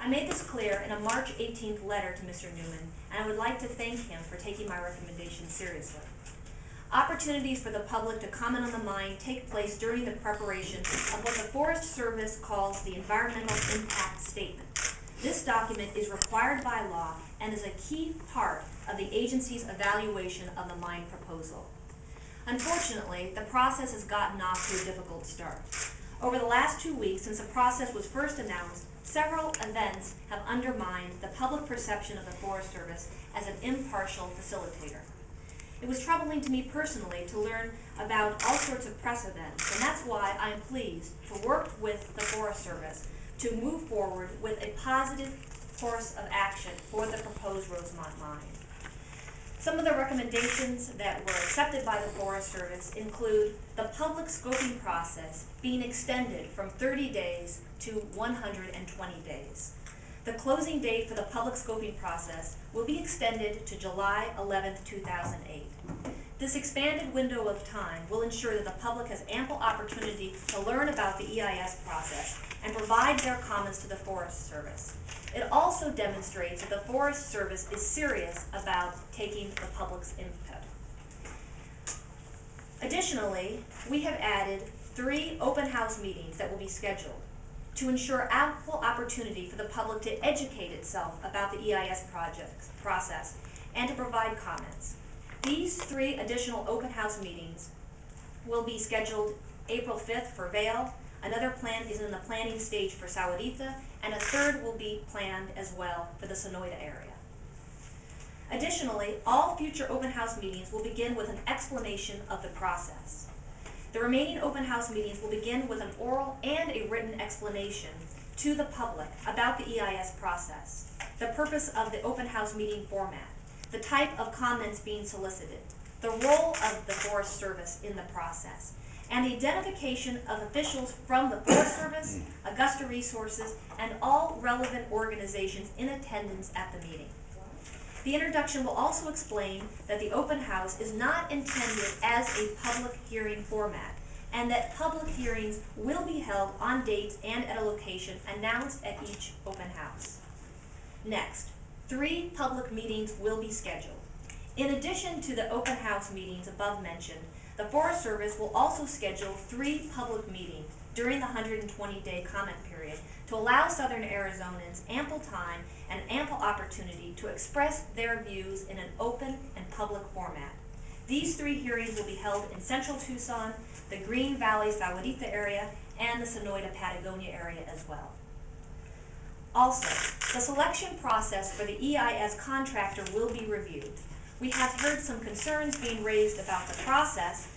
I made this clear in a March 18th letter to Mr. Newman, and I would like to thank him for taking my recommendation seriously. Opportunities for the public to comment on the mine take place during the preparation of what the Forest Service calls the Environmental Impact Statement. This document is required by law and is a key part of the agency's evaluation of the mine proposal. Unfortunately, the process has gotten off to a difficult start. Over the last 2 weeks since the process was first announced, several events have undermined the public perception of the Forest Service as an impartial facilitator. It was troubling to me personally to learn about all sorts of press events, and that's why I am pleased to work with the Forest Service to move forward with a positive course of action for the proposed Rosemont mine. Some of the recommendations that were accepted by the Forest Service include the public scoping process being extended from 30 days to 120 days. The closing date for the public scoping process will be extended to July 11, 2008. This expanded window of time will ensure that the public has ample opportunity to learn about the EIS process and provide their comments to the Forest Service. It also demonstrates that the Forest Service is serious about taking the public's input. Additionally, we have added 3 open house meetings that will be scheduled to ensure ample opportunity for the public to educate itself about the EIS process and to provide comments. These 3 additional open house meetings will be scheduled April 5th for Vail, another plan is in the planning stage for Santa, and a third will be planned as well for the Sonoita area. Additionally, all future open house meetings will begin with an explanation of the process. The remaining open house meetings will begin with an oral and a written explanation to the public about the EIS process, the purpose of the open house meeting format, the type of comments being solicited, the role of the Forest Service in the process, and the identification of officials from the Forest Service, Augusta Resources, and all relevant organizations in attendance at the meeting. The introduction will also explain that the open house is not intended as a public hearing format, and that public hearings will be held on dates and at a location announced at each open house. Next, 3 public meetings will be scheduled. In addition to the open house meetings above mentioned, the Forest Service will also schedule 3 public meetings during the 120-day comment period to allow Southern Arizonans ample time and ample opportunity to express their views in an open and public format. These 3 hearings will be held in central Tucson, the Green Valley Sahuarita area, and the Sonoita Patagonia area as well. Also, the selection process for the EIS contractor will be reviewed. We have heard some concerns being raised about the process